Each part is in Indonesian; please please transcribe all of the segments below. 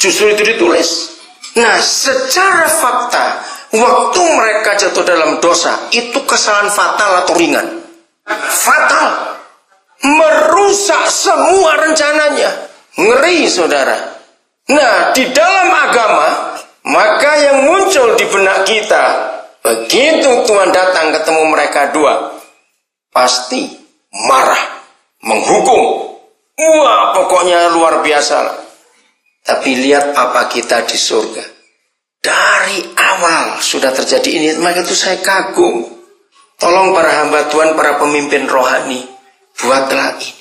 Justru itu ditulis. Nah, secara fakta, waktu mereka jatuh dalam dosa, itu kesalahan fatal atau ringan? Fatal. Merusak semua rencananya. Ngeri, saudara. Nah, di dalam agama, maka yang muncul di benak kita, begitu Tuhan datang ketemu mereka dua, pasti marah, menghukum. Wah, pokoknya luar biasa lah. Tapi lihat apa kita di surga. Dari awal sudah terjadi ini, maka itu saya kagum. Tolong para hamba Tuhan, para pemimpin rohani, buatlah ini.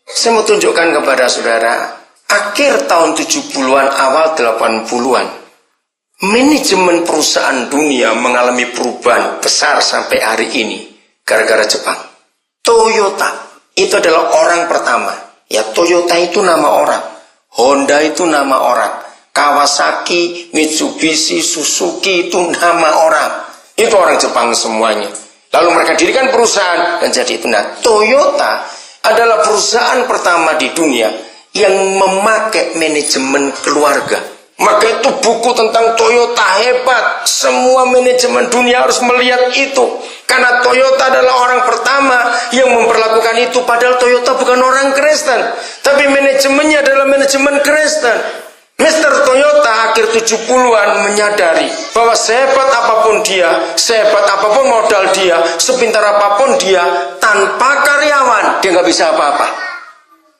Saya mau tunjukkan kepada saudara, akhir tahun 70-an, awal 80-an, manajemen perusahaan dunia mengalami perubahan besar sampai hari ini, gara-gara Jepang. Toyota, itu adalah orang pertama. Ya, Toyota itu nama orang. Honda itu nama orang. Kawasaki, Mitsubishi, Suzuki itu nama orang. Itu orang Jepang semuanya. Lalu mereka dirikan perusahaan dan jadi itu. Nah, Toyota adalah perusahaan pertama di dunia yang memakai manajemen keluarga. Maka itu buku tentang Toyota hebat. Semua manajemen dunia harus melihat itu. Karena Toyota adalah orang pertama yang memperlakukan itu. Padahal Toyota bukan orang Kristen, tapi manajemennya adalah manajemen Kristen. Mr. Toyota akhir 70-an menyadari bahwa sehebat apapun dia, sehebat apapun modal dia, sepintar apapun dia, tanpa karyawan dia nggak bisa apa-apa.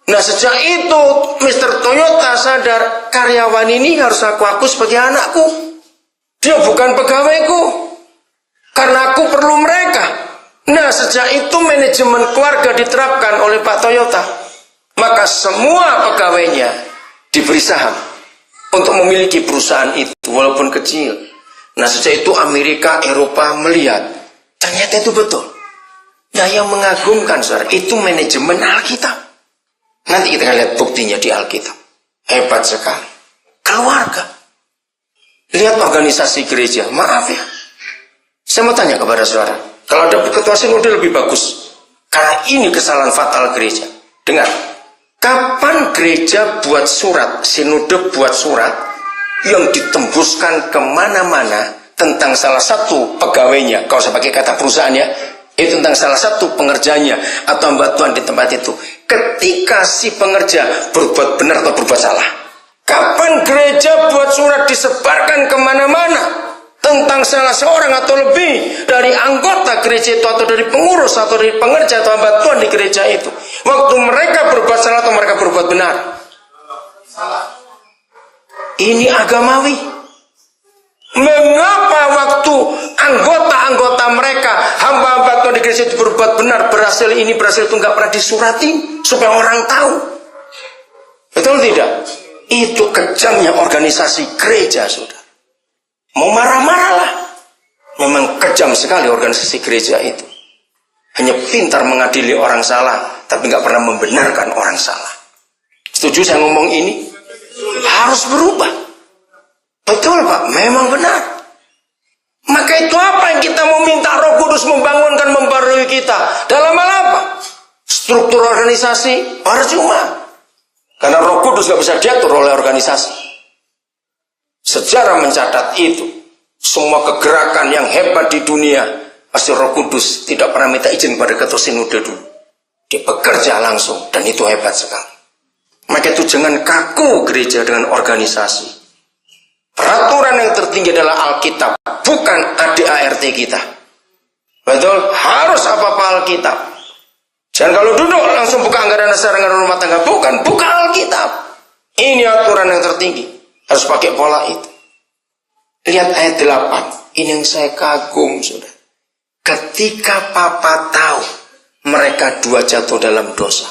Nah, sejak itu Mr. Toyota sadar, karyawan ini harus aku sebagai anakku. Dia bukan pegawaiku, karena aku perlu mereka. Nah, sejak itu manajemen keluarga diterapkan oleh Pak Toyota. Maka semua pegawainya diberi saham untuk memiliki perusahaan itu, walaupun kecil. Nah, sejak itu Amerika, Eropa melihat, ternyata itu betul. Nah, yang mengagumkan, saudara, itu manajemen Alkitab. Nanti kita akan lihat buktinya di Alkitab. Hebat sekali. Keluarga. Lihat organisasi gereja. Maaf ya, saya mau tanya kepada saudara, kalau ada ketua sinode lebih bagus. Karena ini kesalahan fatal gereja. Dengar, kapan gereja buat surat, sinode buat surat yang ditembuskan kemana-mana tentang salah satu pegawainya, kalau saya pakai kata perusahaannya, itu tentang salah satu pengerjanya atau hamba Tuhan di tempat itu, ketika si pengerja berbuat benar atau berbuat salah. Kapan gereja buat surat disebarkan kemana-mana tentang salah seorang atau lebih dari anggota gereja itu, atau dari pengurus, atau dari pengerja atau hamba Tuhan di gereja itu, waktu mereka berbuat salah atau mereka berbuat benar? Ini agamawi. Mengapa waktu anggota-anggota mereka, hamba-hamba Tuhan di gereja itu berbuat benar, berhasil ini, berhasil itu, nggak pernah disuratin supaya orang tahu? Betul tidak? Itu kejamnya organisasi gereja, saudara. Mau marah-marahlah. Memang kejam sekali organisasi gereja itu. Hanya pintar mengadili orang salah, tapi nggak pernah membenarkan orang salah. Setuju saya ngomong ini? Harus berubah. Betul Pak, memang benar. Maka itu apa yang kita mau minta Roh Kudus membangunkan, membarui kita? Dalam hal apa? Struktur organisasi, percuma. Karena Roh Kudus gak bisa diatur oleh organisasi. Sejarah mencatat itu. Semua kegerakan yang hebat di dunia, pasti Roh Kudus tidak pernah minta izin pada ketua sinode dulu. Dia bekerja langsung, dan itu hebat sekali. Maka itu jangan kaku gereja dengan organisasi. Peraturan yang tertinggi adalah Alkitab, bukan ADART kita. Betul? Harus apa-apa Alkitab. Jangan kalau duduk langsung buka anggaran dasar, anggaran rumah tangga. Bukan, buka Alkitab. Ini aturan yang tertinggi. Harus pakai pola itu. Lihat ayat 8. Ini yang saya kagum, saudara. Ketika Papa tahu mereka dua jatuh dalam dosa.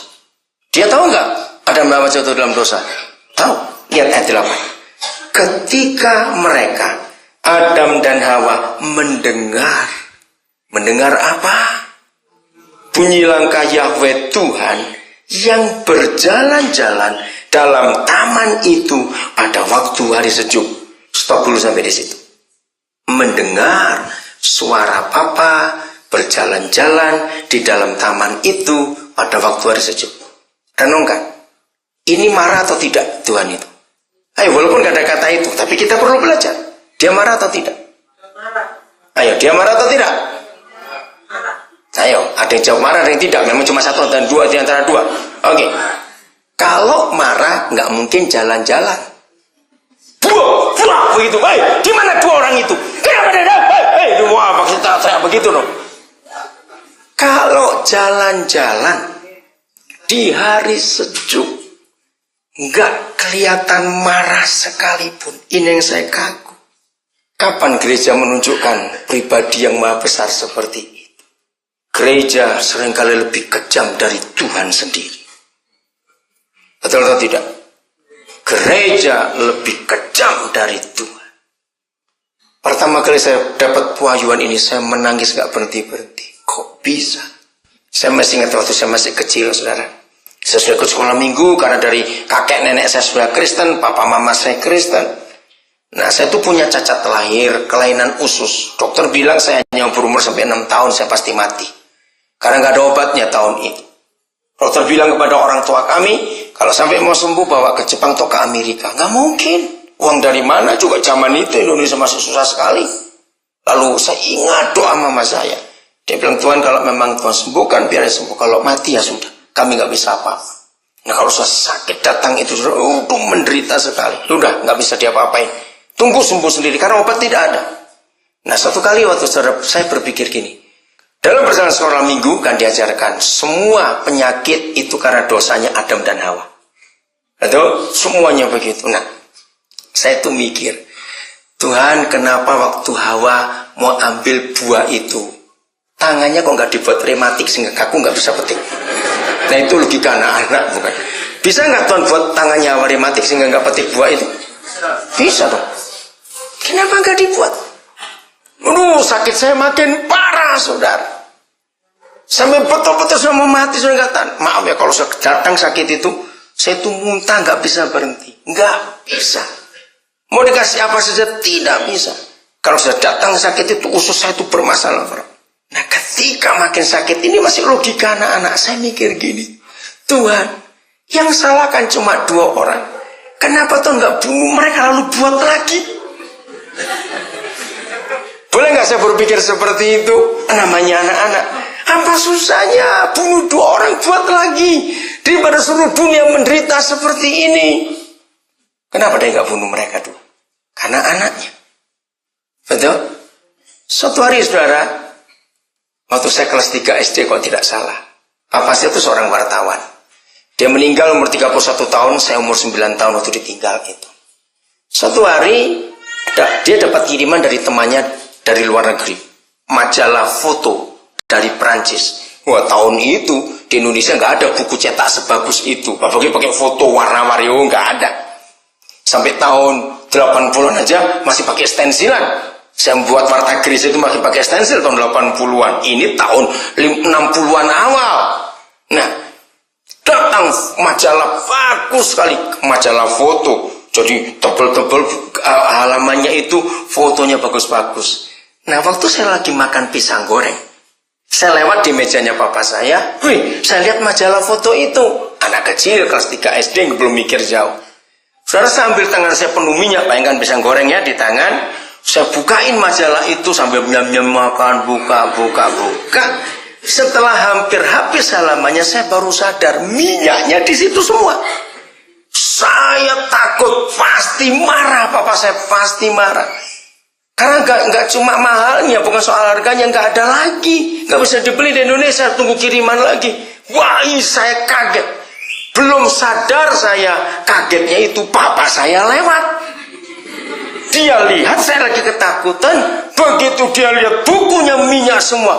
Dia tahu nggak ada berapa jatuh dalam dosa? Tahu. Lihat ayat 8. Ketika mereka, Adam dan Hawa, mendengar apa? Bunyi langkah Yahweh Tuhan yang berjalan-jalan dalam taman itu pada waktu hari sejuk. Stop dulu sampai di situ. Mendengar suara Papa berjalan-jalan di dalam taman itu pada waktu hari sejuk. Renungkan, ini marah atau tidak Tuhan itu? Ayo, walaupun gak ada kata itu, tapi kita perlu belajar. Dia marah atau tidak? Ayo, dia marah atau tidak? Ayo, ada yang jawab marah, ada yang tidak. Memang cuma satu dan dua di antara dua. Oke. Kalau marah, nggak mungkin jalan-jalan. Buah, begitu. Di mana dua orang itu? Kenapa dia? Wah, maksudnya saya begitu dong. Kalau jalan-jalan di hari sejuk, nggak kelihatan marah sekalipun. Ini yang saya kagum. Kapan gereja menunjukkan pribadi yang maha besar seperti itu? Gereja seringkali lebih kejam dari Tuhan sendiri. Betul atau tidak? Gereja lebih kejam dari Tuhan. Pertama kali saya dapat pewahyuan ini, saya menangis gak berhenti-berhenti. Kok bisa? Saya masih ingat waktu saya masih kecil, saudara. Saya sudah ikut sekolah minggu karena dari kakek nenek saya sudah Kristen, papa mama saya Kristen. Nah, saya tuh punya cacat lahir, kelainan usus. Dokter bilang saya hanya berumur sampai 6 tahun, saya pasti mati. Karena nggak ada obatnya tahun itu. Dokter bilang kepada orang tua kami, kalau sampai mau sembuh bawa ke Jepang atau ke Amerika. Nggak mungkin. Uang dari mana juga zaman itu Indonesia masih susah sekali. Lalu saya ingat doa mama saya. Dia bilang, Tuhan kalau memang Tuhan sembuhkan, biar dia sembuh. Kalau mati ya sudah. Kami nggak bisa apa-apa. Nah kalau sudah sakit datang itu, menderita sekali. Sudah, nggak bisa diapa-apain. Tunggu sembuh sendiri, karena obat tidak ada. Nah satu kali waktu saya berpikir gini. Dalam perjalanan sekolah minggu kan diajarkan semua penyakit itu karena dosanya Adam dan Hawa. Itu semuanya begitu. Nah, saya tuh mikir, Tuhan kenapa waktu Hawa mau ambil buah itu, tangannya kok nggak dibuat rematik sehingga kaku nggak bisa petik. Nah itu logika anak-anak bukan? Bisa nggak Tuhan buat tangannya Hawa rematik sehingga nggak petik buah itu? Bisa dong. Kenapa nggak dibuat? Sakit saya makin parah, saudara. Sampai betul-betul saya mau mati, sudah katakan, maaf ya kalau saya datang sakit itu, saya tuh muntah nggak bisa berhenti, nggak bisa. Mau dikasih apa saja tidak bisa. Kalau saya datang sakit itu usus saya itu bermasalah. Nah ketika makin sakit ini masih logika anak-anak, saya mikir gini, Tuhan yang salah kan cuma 2 orang, kenapa Tuhan nggak bunuh mereka lalu buat lagi? Boleh nggak saya berpikir seperti itu? Namanya anak-anak. Apa susahnya bunuh 2 orang buat lagi daripada seluruh dunia menderita seperti ini? Kenapa dia nggak bunuh mereka 2? Karena anaknya. Betul? Suatu hari saudara, waktu saya kelas 3 SD kalau tidak salah, papa saya itu seorang wartawan. Dia meninggal umur 31 tahun, saya umur 9 tahun waktu ditinggal itu. Suatu hari dia dapat kiriman dari temannya dari luar negeri, majalah foto dari Prancis. Wah, tahun itu di Indonesia nggak ada buku cetak sebagus itu. Apalagi pakai foto warna-warni, nggak ada. Sampai tahun 80-an aja masih pakai stensilan. Saya membuat warta gris itu masih pakai stensil tahun 80-an. Ini tahun 60-an awal. Nah, datang majalah bagus sekali, majalah foto. Jadi tebel-tebel halamannya itu fotonya bagus-bagus. Nah, waktu saya lagi makan pisang goreng, saya lewat di mejanya papa saya. Saya lihat majalah foto itu. Anak kecil kelas 3 SD yang belum mikir jauh. Saudara, sambil tangan saya penuh minyak, bayangkan pisang gorengnya di tangan, saya bukain majalah itu sambil nyam-nyam makan, buka. Setelah hampir habis halamannya, saya baru sadar minyaknya di situ semua. Saya takut, pasti marah, papa saya pasti marah. Karena nggak cuma mahalnya, bukan soal harganya, nggak ada lagi, nggak bisa dibeli di Indonesia, tunggu kiriman lagi. Wah, saya kaget. Belum sadar saya kagetnya itu papa saya lewat. Dia lihat saya lagi ketakutan, begitu dia lihat bukunya minyak semua.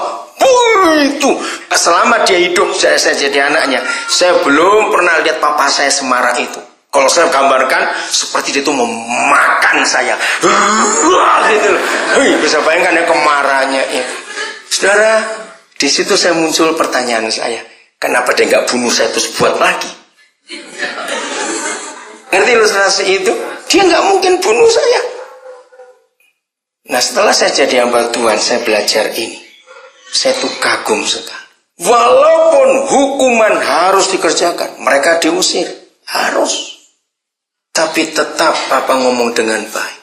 Itu selama dia hidup, saya jadi anaknya, saya belum pernah lihat papa saya semarah itu. Kalau saya gambarkan seperti dia itu memakan saya, gitu. Bisa bayangkan ya kemarahannya itu. Saudara, di situ saya muncul pertanyaan saya, kenapa dia nggak bunuh saya terus buat lagi? Ngerti ilustrasi itu? Dia nggak mungkin bunuh saya. Nah, setelah saya jadi hamba Tuhan, saya belajar ini. Saya tuh kagum sekali. Walaupun hukuman harus dikerjakan, mereka diusir, harus. Tapi tetap Papa ngomong dengan baik.